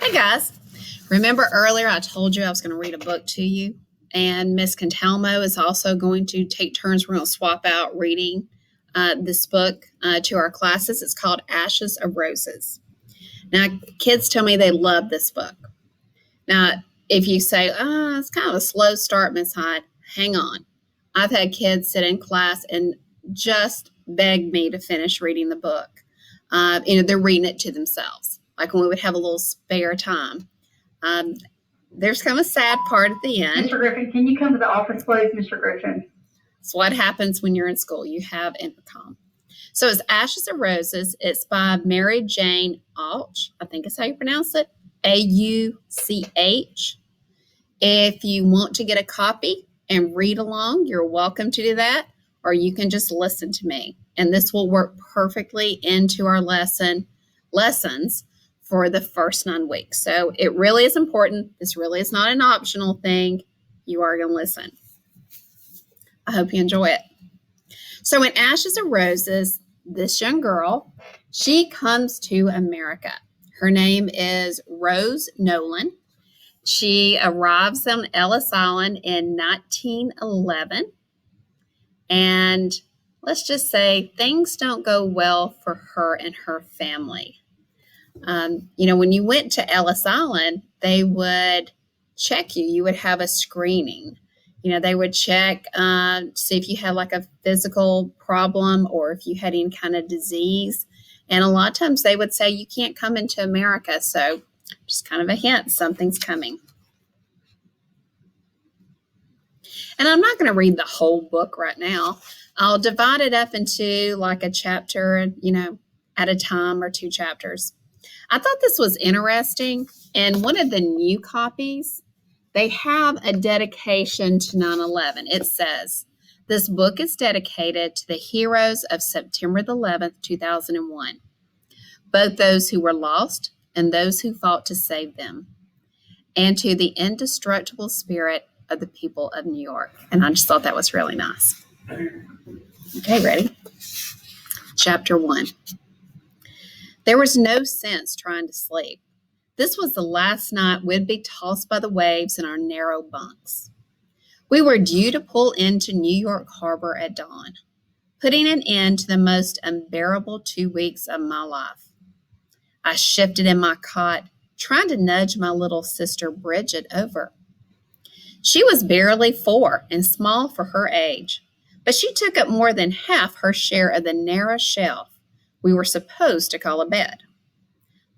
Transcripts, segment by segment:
Hey guys, remember earlier I told you I was going to read a book to you? And Miss Cantalmo is also going to take turns. We're going to swap out reading this book to our classes. It's called Ashes of Roses. Now, kids tell me they love this book. Now, if you say, it's kind of a slow start, Miss Hyde, hang on. I've had kids sit in class and just beg me to finish reading the book. They're reading it to themselves, like when we would have a little spare time. There's kind of a sad part at the end. Mr. Griffin, can you come to the office, please, Mr. Griffin? It's what happens when you're in school. You have intercom. So it's Ashes of Roses. It's by Mary Jane Auch. I think is how you pronounce it. Auch. If you want to get a copy and read along, you're welcome to do that, or you can just listen to me. And this will work perfectly into our lessons for the first 9 weeks. So it really is important. This really is not an optional thing. You are going to listen. I hope you enjoy it. So in Ashes of Roses, this young girl, she comes to America. Her name is Rose Nolan. She arrives on Ellis Island in 1911. And let's just say things don't go well for her and her family. When you went to Ellis Island, they would check you. You would have a screening. They would check, see if you had like a physical problem or if you had any kind of disease. And a lot of times they would say, you can't come into America. So just kind of a hint, something's coming. And I'm not going to read the whole book right now. I'll divide it up into like a chapter, at a time or 2 chapters. I thought this was interesting. And one of the new copies, they have a dedication to 9/11. It says, this book is dedicated to the heroes of September the 11th, 2001, both those who were lost and those who fought to save them, and to the indestructible spirit of the people of New York. And I just thought that was really nice. Okay, ready? Chapter 1. There was no sense trying to sleep. This was the last night we'd be tossed by the waves in our narrow bunks. We were due to pull into New York Harbor at dawn, putting an end to the most unbearable 2 weeks of my life. I shifted in my cot, trying to nudge my little sister Bridget over. She was barely 4 and small for her age, but she took up more than half her share of the narrow shelf we were supposed to call a bed.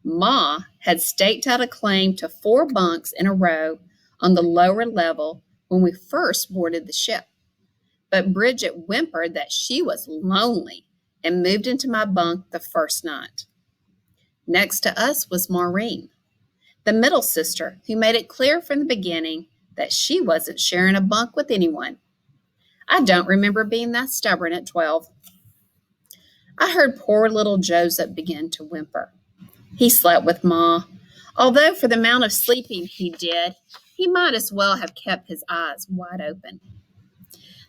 Ma had staked out a claim to 4 bunks in a row on the lower level when we first boarded the ship. But Bridget whimpered that she was lonely and moved into my bunk the first night. Next to us was Maureen, the middle sister, who made it clear from the beginning that she wasn't sharing a bunk with anyone. I don't remember being that stubborn at 12. I heard poor little Joseph begin to whimper. He slept with Ma. Although for the amount of sleeping he did, he might as well have kept his eyes wide open.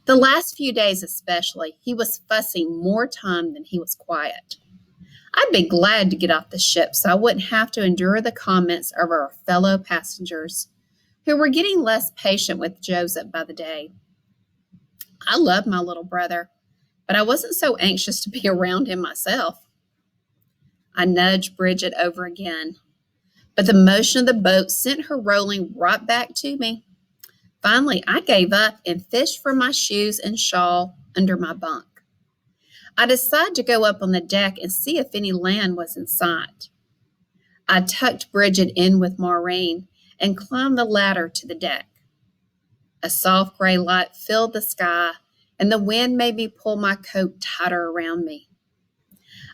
The last few days especially, he was fussing more time than he was quiet. I'd be glad to get off the ship so I wouldn't have to endure the comments of our fellow passengers, who were getting less patient with Joseph by the day. I loved my little brother, but I wasn't so anxious to be around him myself. I nudged Bridget over again, but the motion of the boat sent her rolling right back to me. Finally, I gave up and fished for my shoes and shawl under my bunk. I decided to go up on the deck and see if any land was in sight. I tucked Bridget in with Maureen and climbed the ladder to the deck. A soft gray light filled the sky, and the wind made me pull my coat tighter around me.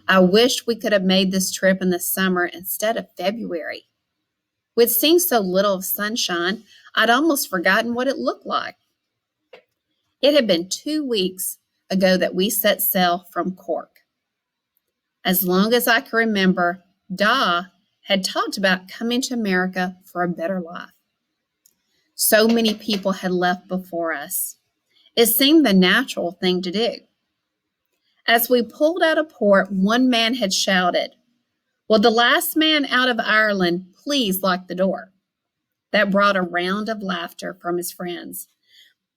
I wished we could have made this trip in the summer instead of February. We'd seen so little of sunshine, I'd almost forgotten what it looked like. It had been 2 weeks ago that we set sail from Cork. As long as I can remember, Da had talked about coming to America for a better life. So many people had left before us. It seemed the natural thing to do. As we pulled out of port, one man had shouted, Will the last man out of Ireland please lock the door? That brought a round of laughter from his friends.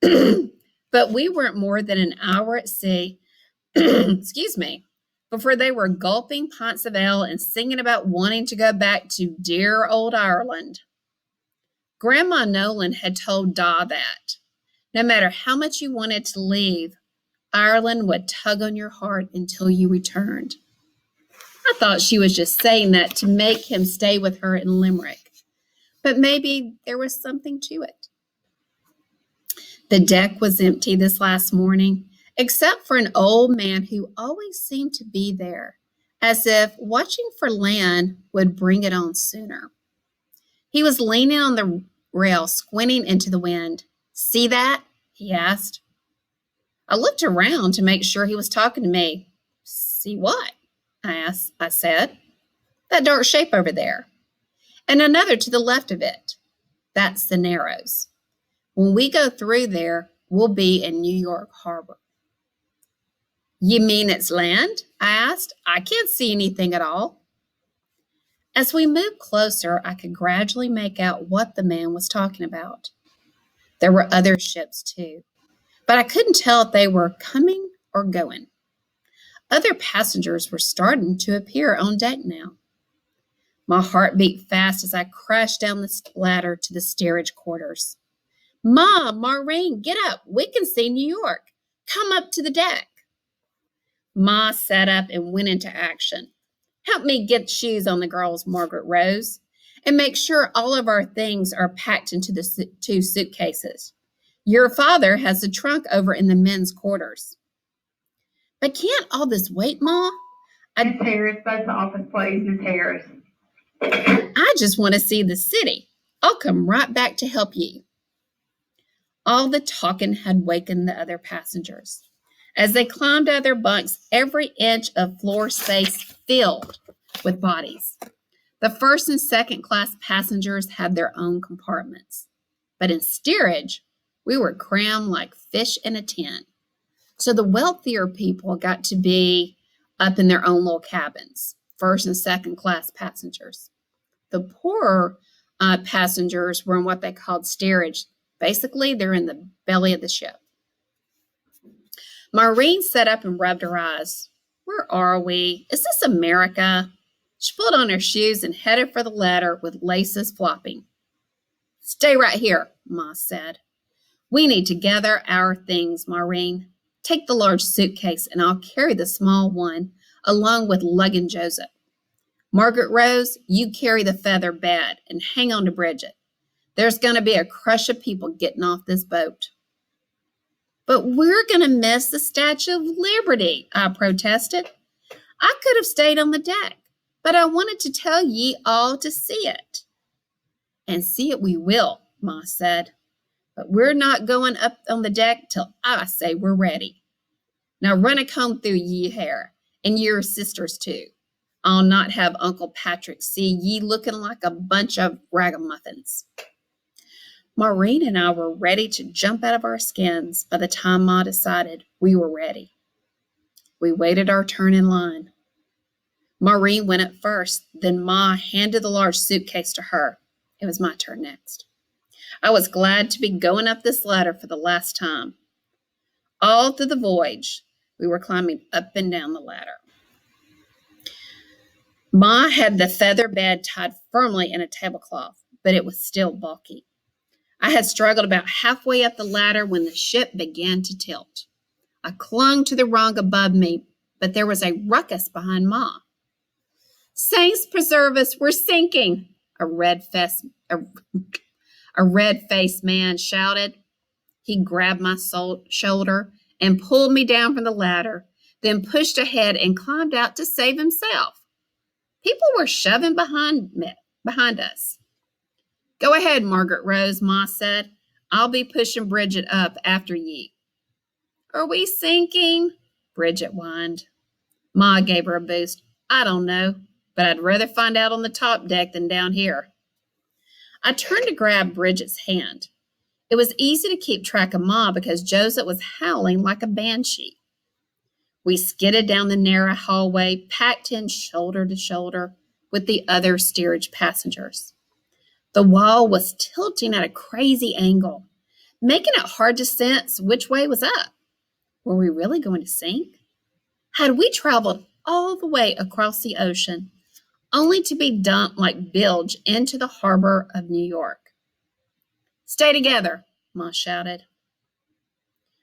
But we weren't more than an hour at sea, excuse me, before they were gulping pints of ale and singing about wanting to go back to dear old Ireland. Grandma Nolan had told Da that no matter how much you wanted to leave, Ireland would tug on your heart until you returned. I thought she was just saying that to make him stay with her in Limerick, but maybe there was something to it. The deck was empty this last morning, except for an old man who always seemed to be there, as if watching for land would bring it on sooner. He was leaning on the rail, squinting into the wind. "See that?" he asked. I looked around to make sure he was talking to me. "See what?" I said. "That dark shape over there. And another to the left of it. That's the Narrows. When we go through there, we'll be in New York Harbor." "You mean it's land?" I asked. "I can't see anything at all." As we moved closer, I could gradually make out what the man was talking about. There were other ships too, but I couldn't tell if they were coming or going. Other passengers were starting to appear on deck now. My heart beat fast as I crashed down the ladder to the steerage quarters. "Mom, Maureen, get up. We can see New York. Come up to the deck." Ma sat up and went into action. "Help me get shoes on the girls, Margaret Rose, and make sure all of our things are packed into the 2 suitcases. Your father has the trunk over in the men's quarters." "But can't all this wait, Ma?" Ms. Harris, that's the office, please, Ms. Harris. "I just want to see the city. I'll come right back to help you." All the talking had wakened the other passengers. As they climbed out of their bunks, every inch of floor space filled with bodies. The first and second class passengers had their own compartments. But in steerage, we were crammed like fish in a tin. So the wealthier people got to be up in their own little cabins, first and second class passengers. The poorer passengers were in what they called steerage. Basically, they're in the belly of the ship. Maureen sat up and rubbed her eyes. "Where are we? Is this America?" She pulled on her shoes and headed for the ladder with laces flopping. "Stay right here," Ma said. "We need to gather our things, Maureen. Take the large suitcase and I'll carry the small one along with lugging Joseph. Margaret Rose, you carry the feather bed and hang on to Bridget. There's going to be a crush of people getting off this boat." "But we're going to miss the Statue of Liberty," I protested. "I could have stayed on the deck, but I wanted to tell ye all to see it." "And see it we will," Ma said. "But we're not going up on the deck till I say we're ready. Now run a comb through ye hair, and your sisters too. I'll not have Uncle Patrick see ye looking like a bunch of ragamuffins." Maureen and I were ready to jump out of our skins by the time Ma decided we were ready. We waited our turn in line. Maureen went up first, then Ma handed the large suitcase to her. It was my turn next. I was glad to be going up this ladder for the last time. All through the voyage, we were climbing up and down the ladder. Ma had the feather bed tied firmly in a tablecloth, but it was still bulky. I had struggled about halfway up the ladder when the ship began to tilt. I clung to the rung above me, but there was a ruckus behind Ma. "Saints preserve us, we're sinking," a red-faced man shouted. He grabbed my shoulder and pulled me down from the ladder, then pushed ahead and climbed out to save himself. People were shoving behind us. "Go ahead, Margaret Rose," Ma said. "I'll be pushing Bridget up after ye." "Are we sinking?" Bridget whined. Ma gave her a boost. "I don't know, but I'd rather find out on the top deck than down here." I turned to grab Bridget's hand. It was easy to keep track of Ma because Joseph was howling like a banshee. We skidded down the narrow hallway, packed in shoulder to shoulder, with the other steerage passengers. The wall was tilting at a crazy angle, making it hard to sense which way was up. Were we really going to sink? Had we traveled all the way across the ocean, only to be dumped like bilge into the harbor of New York? "Stay together," Ma shouted.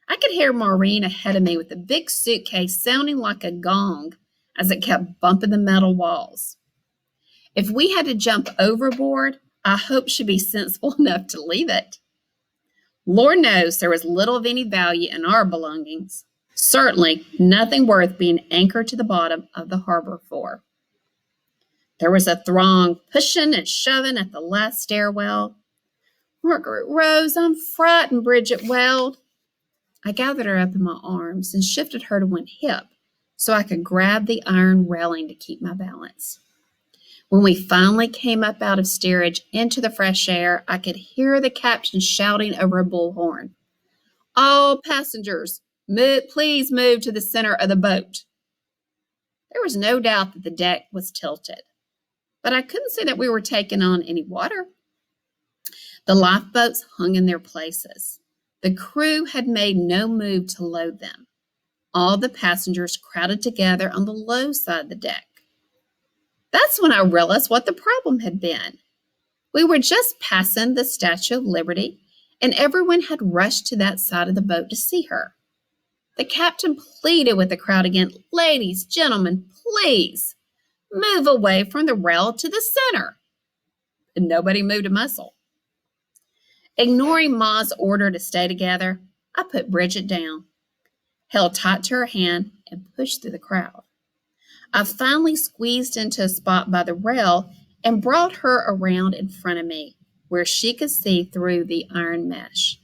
I could hear Maureen ahead of me with the big suitcase sounding like a gong as it kept bumping the metal walls. If we had to jump overboard, I hoped she'd be sensible enough to leave it. Lord knows there was little of any value in our belongings. Certainly nothing worth being anchored to the bottom of the harbor for. There was a throng pushing and shoving at the last stairwell. "Margaret Rose, I'm frightened," Bridget wailed. I gathered her up in my arms and shifted her to one hip so I could grab the iron railing to keep my balance. When we finally came up out of steerage into the fresh air, I could hear the captain shouting over a bullhorn, "All passengers, please move to the center of the boat." There was no doubt that the deck was tilted, but I couldn't see that we were taking on any water. The lifeboats hung in their places. The crew had made no move to load them. All the passengers crowded together on the low side of the deck. That's when I realized what the problem had been. We were just passing the Statue of Liberty, and everyone had rushed to that side of the boat to see her. The captain pleaded with the crowd again, "Ladies, gentlemen, please move away from the rail to the center." And nobody moved a muscle. Ignoring Ma's order to stay together, I put Bridget down, held tight to her hand, and pushed through the crowd. I finally squeezed into a spot by the rail and brought her around in front of me, where she could see through the iron mesh.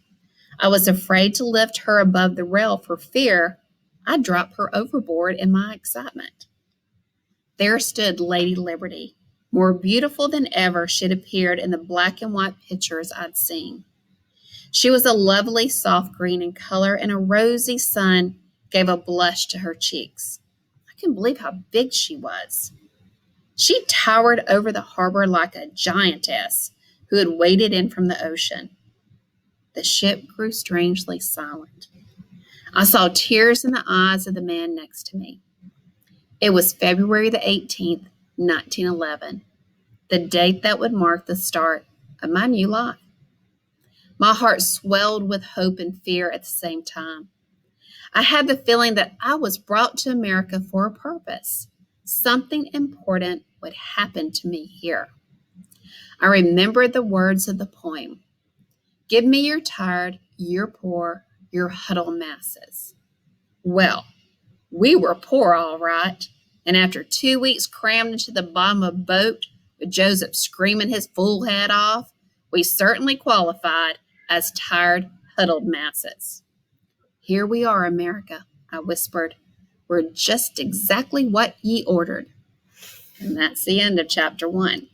I was afraid to lift her above the rail for fear I'd drop her overboard in my excitement. There stood Lady Liberty, more beautiful than ever she'd appeared in the black and white pictures I'd seen. She was a lovely soft green in color, and a rosy sun gave a blush to her cheeks. I couldn't believe how big she was. She towered over the harbor like a giantess who had waded in from the ocean. The ship grew strangely silent. I saw tears in the eyes of the man next to me. It was February the 18th, 1911, the date that would mark the start of my new life. My heart swelled with hope and fear at the same time. I had the feeling that I was brought to America for a purpose. Something important would happen to me here. I remembered the words of the poem. "Give me your tired, your poor, your huddled masses." Well, we were poor, all right, and after 2 weeks crammed into the bottom of a boat with Joseph screaming his fool head off, we certainly qualified as tired, huddled masses. "Here we are, America," I whispered. "We're just exactly what ye ordered." And that's the end of chapter 1.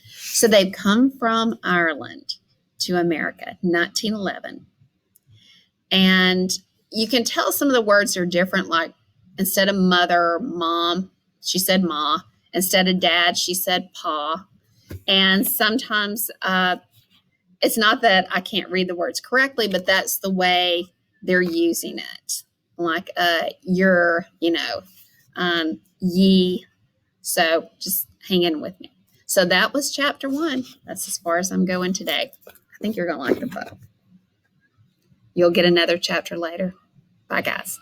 So they've come from Ireland to America, 1911. And you can tell some of the words are different, like instead of mother, mom, she said ma. Instead of dad, she said pa. And sometimes it's not that I can't read the words correctly, but that's the way they're using it. Like you're, ye. So just hang in with me. So that was chapter 1. That's as far as I'm going today. I think you're going to like the book. You'll get another chapter later. Bye, guys.